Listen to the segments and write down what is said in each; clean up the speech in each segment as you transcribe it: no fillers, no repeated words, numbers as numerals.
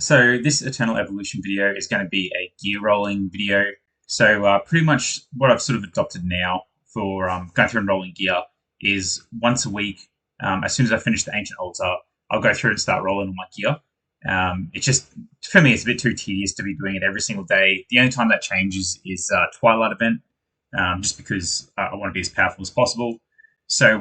So this Eternal Evolution video is going to be a gear rolling video. So pretty much what I've sort of adopted now for going through and rolling gear is once a week. As soon as I finish the Ancient Altar, I'll go through and start rolling on my gear. It's just, for me, it's a bit too tedious to be doing it every single day. The only time that changes is Twilight event, just because I want to be as powerful as possible. So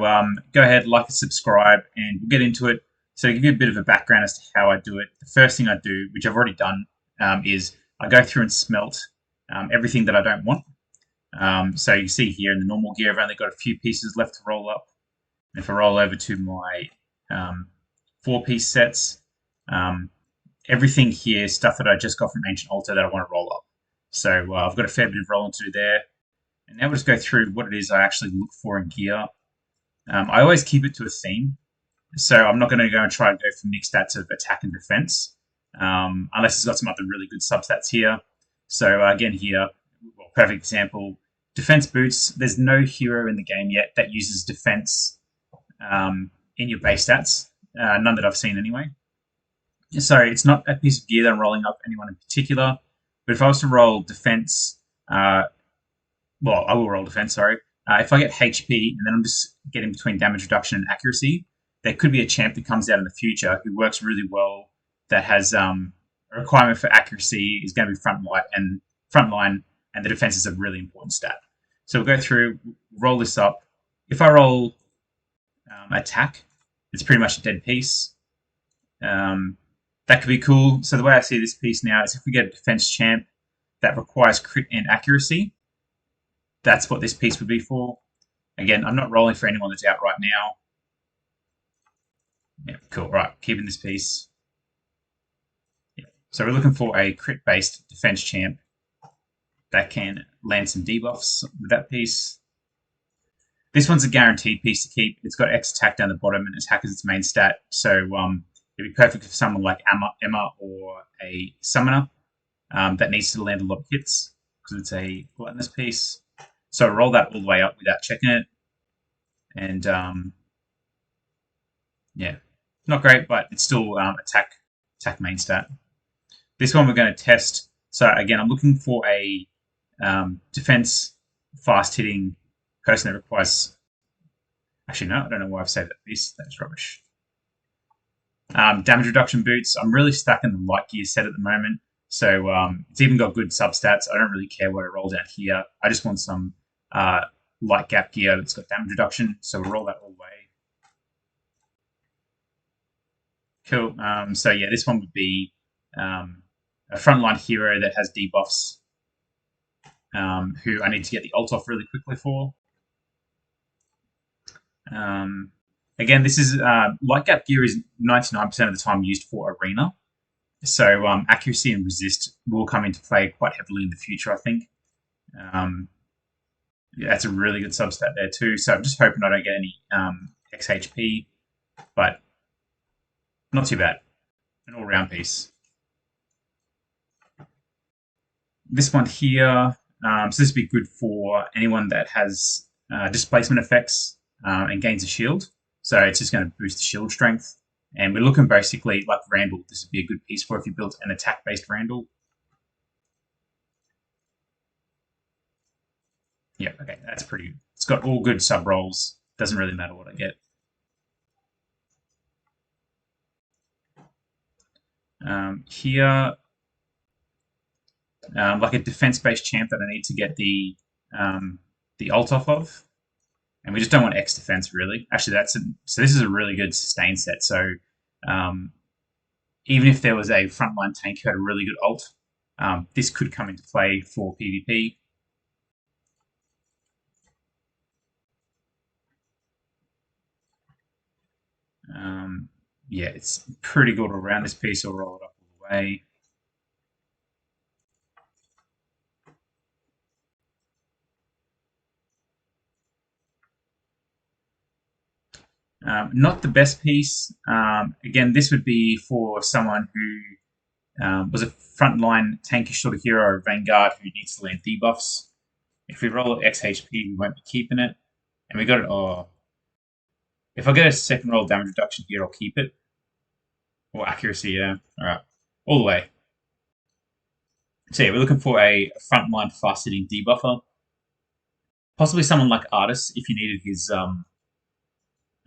go ahead, like and subscribe, and we'll get into it. So to give you a bit of a background as to how I do it, the first thing I do, which I've already done, is I go through and smelt everything that I don't want. So you see here in the normal gear, I've only got a few pieces left to roll up. And if I roll over to my 4-piece sets, everything here is stuff that I just got from Ancient Altar that I want to roll up. So I've got a fair bit of rolling to do there. And now we'll just go through what it is I actually look for in gear. I always keep it to a theme. So I'm not going to go and try and go for mixed stats of attack and defense, unless it's got some other really good substats here. So again here, well, perfect example, defense boots. There's no hero in the game yet that uses defense in your base stats. None that I've seen anyway. So it's not a piece of gear that I'm rolling up anyone in particular. But if I was to roll defense, I will roll defense, sorry. If I get HP and then I'm just getting between damage reduction and accuracy, there could be a champ that comes out in the future who works really well, that has a requirement for accuracy, is going to be front line, and the defense is a really important stat. So we'll go through, roll this up. If I roll attack, it's pretty much a dead piece. That could be cool. So the way I see this piece now is if we get a defense champ that requires crit and accuracy, that's what this piece would be for. Again, I'm not rolling for anyone that's out right now. Yeah, cool. Right, keeping this piece. Yeah. So we're looking for a crit-based defense champ that can land some debuffs with that piece. This one's a guaranteed piece to keep. It's got X attack down the bottom and attack is its main stat. So it'd be perfect for someone like Emma or a summoner that needs to land a lot of hits because it's a gluttonous piece. So roll that all the way up without checking it. And yeah, not great, but it's still attack main stat. This one we're going to test. So again, I'm looking for a defense fast hitting person that requires. Actually, no, I don't know why I've saved that piece. That's rubbish. Damage reduction boots. I'm really stuck in the light gear set at the moment. So it's even got good substats. I don't really care what I roll down here. I just want some light gap gear that's got damage reduction. So we'll roll that all the way. Cool. So yeah, this one would be a frontline hero that has debuffs, who I need to get the ult off really quickly for. Again, this is light gap gear is 99% of the time used for arena. So accuracy and resist will come into play quite heavily in the future, I think. Yeah, that's a really good substat there too. So I'm just hoping I don't get any XHP, but not too bad. An all-round piece. This one here, so this would be good for anyone that has displacement effects and gains a shield. So it's just going to boost the shield strength. And we're looking basically like Randall. This would be a good piece for if you built an attack-based Randall. Yeah, okay, that's pretty. It's got all good sub rolls. Doesn't really matter what I get. Here, like a defense-based champ that I need to get the ult off of, and we just don't want X defense really. Actually, so this is a really good sustain set. So even if there was a frontline tank who had a really good ult, this could come into play for PvP. Yeah, it's pretty good around this piece. I'll roll it up all the way. Not the best piece. Again, this would be for someone who was a frontline tankish sort of hero or Vanguard who needs to land debuffs. If we roll XHP, we won't be keeping it. And we got it. Oh, if I get a second roll damage reduction here, I'll keep it. Or accuracy, yeah. All right. all the way. So yeah, we're looking for a frontline fast-hitting debuffer. Possibly someone like Artis if you needed his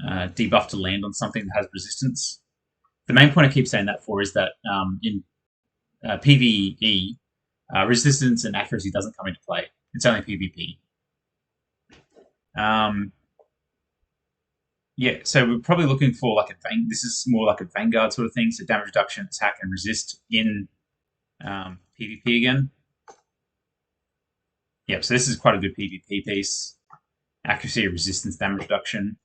debuff to land on something that has resistance. The main point I keep saying that for is that in PvE, resistance and accuracy doesn't come into play. It's only PvP. Yeah, so we're probably looking for like this is more like a Vanguard sort of thing, so damage reduction, attack, and resist in PvP again. Yep, so this is quite a good PvP piece. Accuracy, resistance, damage reduction.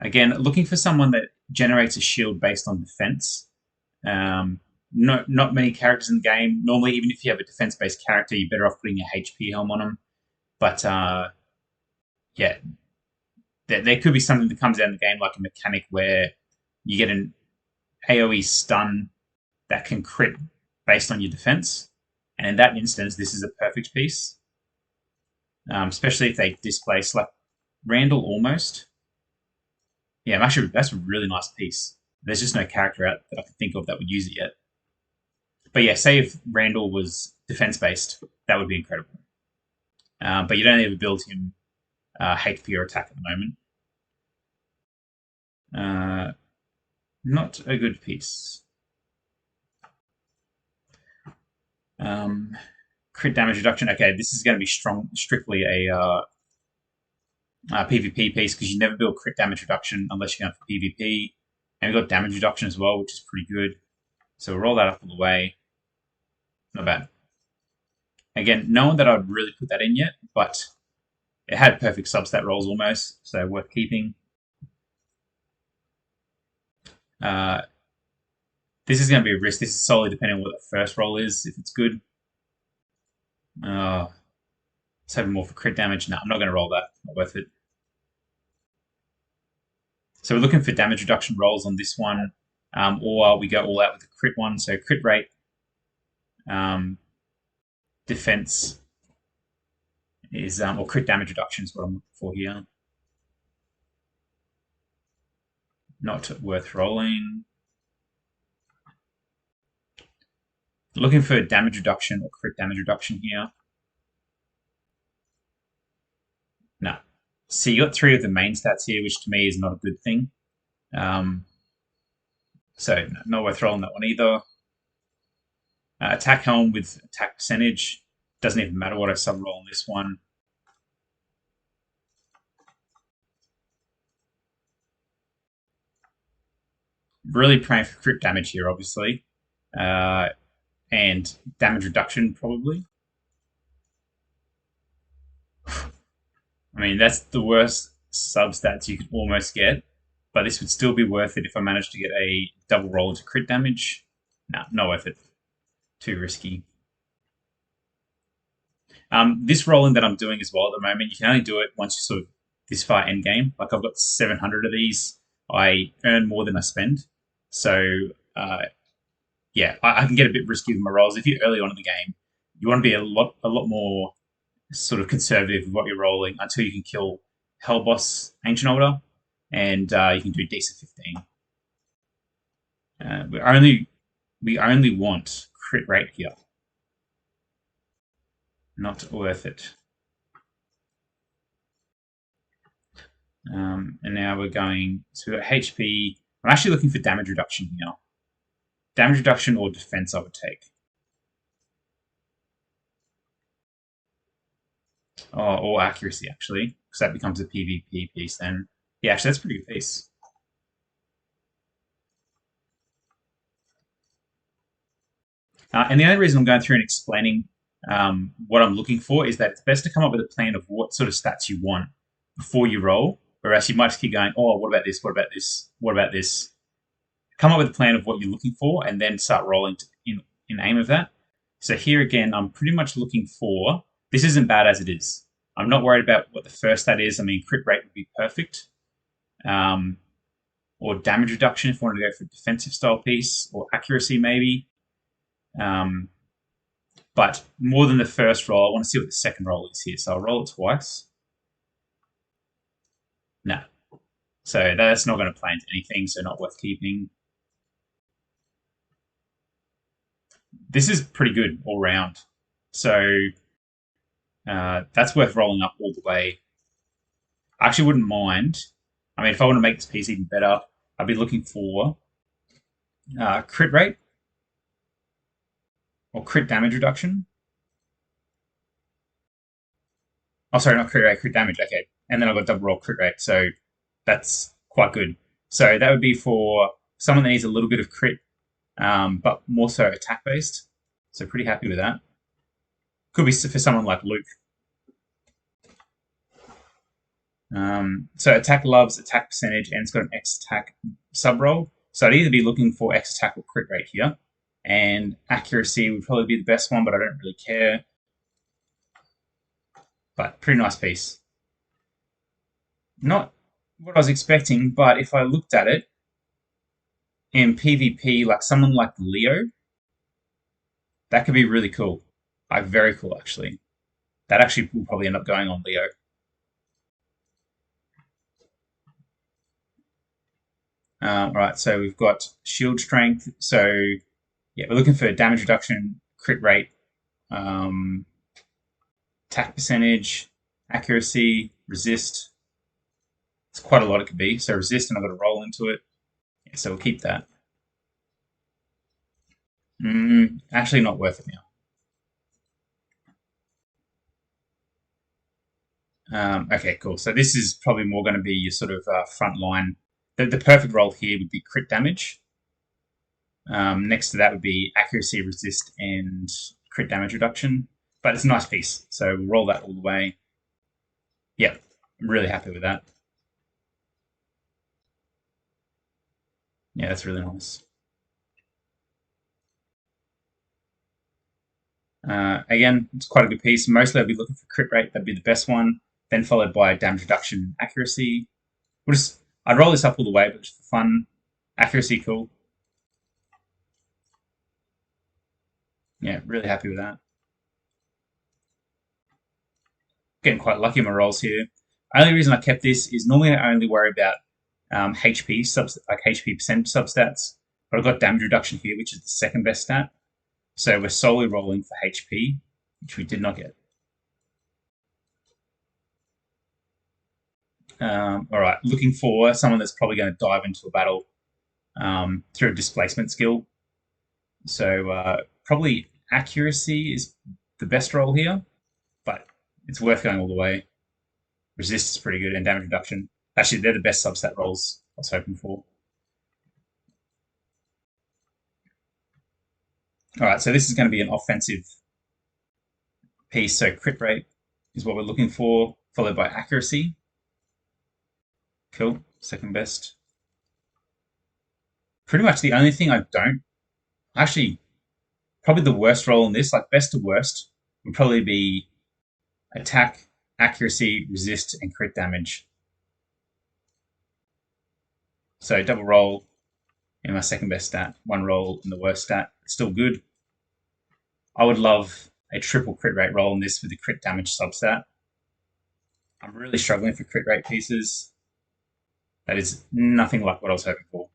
Again, looking for someone that generates a shield based on defense. Not many characters in the game. Normally, even if you have a defense-based character, you're better off putting a HP helm on them. But yeah, there could be something that comes out in the game, like a mechanic where you get an AoE stun that can crit based on your defense. And in that instance, this is a perfect piece, especially if they displace like Randall almost. Yeah, actually, that's a really nice piece. There's just no character out that I can think of that would use it yet. But yeah, say if Randall was defense based, that would be incredible. But you don't ever build him HP or attack at the moment. Not a good piece. Crit damage reduction. Okay, this is going to be strictly a PvP piece because you never build crit damage reduction unless you're going for PvP. And we've got damage reduction as well, which is pretty good. So we'll roll that up all the way. Not bad. Again, no one that I'd really put that in yet, but it had perfect substat rolls almost, so worth keeping. This is going to be a risk. This is solely depending on what the first roll is, if it's good. Let's have more for crit damage. No, I'm not going to roll that. Not worth it. So we're looking for damage reduction rolls on this one, or we go all out with the crit one. So crit rate, defense is, or crit damage reduction is what I'm looking for here. Not worth rolling. Looking for damage reduction or crit damage reduction here. No. So you got 3 of the main stats here, which to me is not a good thing. So not worth rolling that one either. Attack helm with attack percentage. Doesn't even matter what I sub-roll on this one. Really praying for crit damage here, obviously. And damage reduction, probably. I mean, that's the worst sub-stats you could almost get. But this would still be worth it if I managed to get a double roll into crit damage. No, not worth it. Too risky. This rolling that I'm doing as well at the moment, you can only do it once you're sort of this far end game. Like I've got 700 of these. I earn more than I spend. So, yeah, I can get a bit risky with my rolls. If you're early on in the game, you want to be a lot more sort of conservative with what you're rolling until you can kill Hell Boss Ancient Order, and you can do decent 15. We only want crit rate here. Not worth it. And now we're going to HP. I'm actually looking for damage reduction here. Damage reduction or defense I would take. Oh, or accuracy, actually, because that becomes a PvP piece then. Yeah, actually, that's a pretty good piece. And the only reason I'm going through and explaining what I'm looking for is that it's best to come up with a plan of what sort of stats you want before you roll, or else you might just keep going, oh, what about this? What about this? What about this? Come up with a plan of what you're looking for and then start rolling in aim of that. So here again, I'm pretty much looking for, this isn't bad as it is. I'm not worried about what the first stat is. I mean, crit rate would be perfect. Or damage reduction if I wanted to go for a defensive style piece, or accuracy maybe. But more than the first roll, I want to see what the second roll is here. So I'll roll it twice. No. So that's not going to play into anything, so not worth keeping. This is pretty good all round. So that's worth rolling up all the way. I actually wouldn't mind. I mean, if I want to make this piece even better, I'd be looking for crit rate or crit damage reduction. Oh, sorry, not crit rate, crit damage. Okay, and then I've got double roll crit rate, so that's quite good. So that would be for someone that needs a little bit of crit, but more so attack based. So pretty happy with that. Could be for someone like Luke. So attack loves attack percentage, and it's got an X attack sub roll. So I'd either be looking for X attack or crit rate here, and accuracy would probably be the best one, but I don't really care. But pretty nice piece. Not what I was expecting, but if I looked at it in PvP, like someone like Leo, that could be really cool. Like very cool, actually. That actually will probably end up going on Leo. All right, so we've got shield strength. So yeah, we're looking for damage reduction, crit rate, attack percentage, accuracy, resist. It's quite a lot it could be. So resist, and I've got to roll into it. Yeah, so we'll keep that. Actually, not worth it now. Okay, cool. So this is probably more going to be your sort of front line. The perfect roll here would be crit damage. Next to that would be accuracy, resist, and crit damage reduction. But it's a nice piece, so we'll roll that all the way. Yeah, I'm really happy with that. Yeah, that's really nice. Again, it's quite a good piece. Mostly I'd be looking for crit rate, that'd be the best one, then followed by damage reduction, accuracy. I'd roll this up all the way, but just for fun. Accuracy, cool. Yeah, really happy with that. Getting quite lucky on my rolls here. Only reason I kept this is normally I only worry about HP like HP percent substats, but I've got damage reduction here, which is the second best stat. So we're solely rolling for HP, which we did not get. All right, looking for someone that's probably going to dive into a battle through a displacement skill. So probably accuracy is the best roll here, but it's worth going all the way. Resist is pretty good, and damage reduction. Actually, they're the best substat rolls I was hoping for. All right, so this is going to be an offensive piece. So crit rate is what we're looking for, followed by accuracy. Cool, second best. Pretty much the only thing I don't actually, probably the worst roll in this, like best to worst, would probably be attack, accuracy, resist, and crit damage. So double roll in my second best stat, one roll in the worst stat. Still good. I would love a triple crit rate roll in this with the crit damage substat. I'm really struggling for crit rate pieces. That is nothing like what I was hoping for.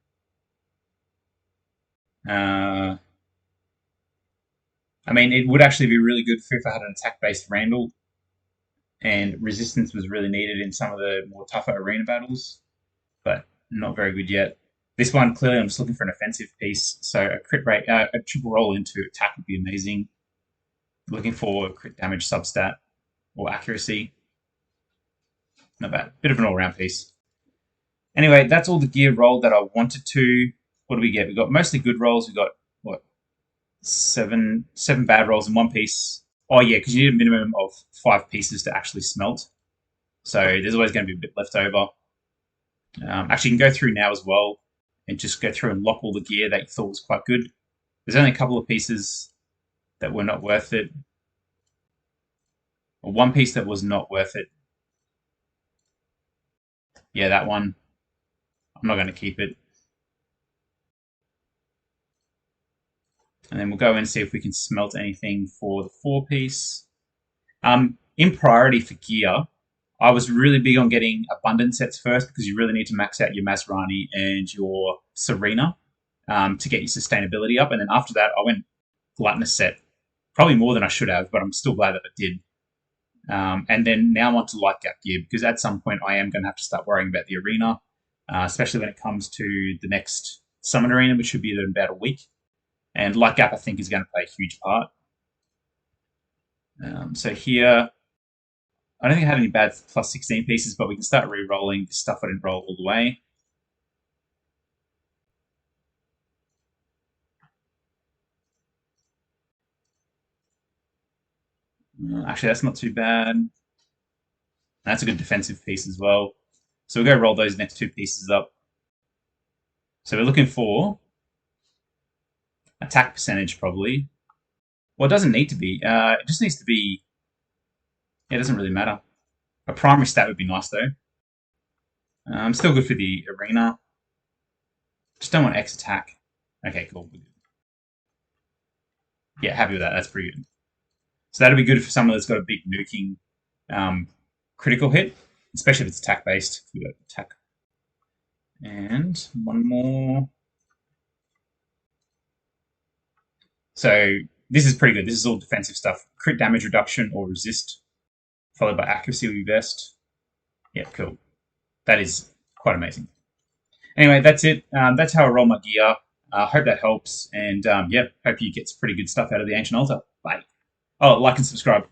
I mean, it would actually be really good if I had an attack-based Randall, and resistance was really needed in some of the more tougher arena battles, but not very good yet. This one, clearly, I'm just looking for an offensive piece, so a crit rate, a triple roll into attack would be amazing. Looking for crit damage substat or accuracy. Not bad. Bit of an all-round piece. Anyway, that's all the gear roll that I wanted to. What do we get? We got mostly good rolls. We got what, seven bad rolls in one piece. Oh yeah, because you need a minimum of 5 pieces to actually smelt. So there's always going to be a bit left over. Actually, you can go through now as well and just go through and lock all the gear that you thought was quite good. There's only a couple of pieces that were not worth it, or one piece that was not worth it. Yeah, that one. I'm not going to keep it. And then we'll go and see if we can smelt anything for the 4 piece. In priority for gear, I was really big on getting abundant sets first because you really need to max out your Masrani and your Serena to get your sustainability up. And then after that, I went gluttonous set, probably more than I should have, but I'm still glad that I did. And then now I'm on to light gap gear because at some point I am going to have to start worrying about the arena, especially when it comes to the next summon arena, which should be in about a week. And light gap, I think, is going to play a huge part. So here, I don't think I had any bad plus 16 pieces, but we can start re-rolling the stuff I didn't roll all the way. Actually, that's not too bad. That's a good defensive piece as well. So we'll go roll those next two pieces up. So we're looking for attack percentage, probably. Well, it doesn't need to be. It just needs to be... Yeah, it doesn't really matter. A primary stat would be nice, though. Still good for the arena. Just don't want X attack. Okay, cool. Yeah, happy with that. That's pretty good. So that'll be good for someone that's got a big nuking critical hit, especially if it's attack based. Attack. And one more. So this is pretty good. This is all defensive stuff. Crit damage reduction or resist, followed by accuracy will be best. Yeah, cool. That is quite amazing. Anyway, that's it. That's how I roll my gear. Hope that helps. And yeah, hope you get some pretty good stuff out of the Ancient Altar. Bye. Oh, like and subscribe.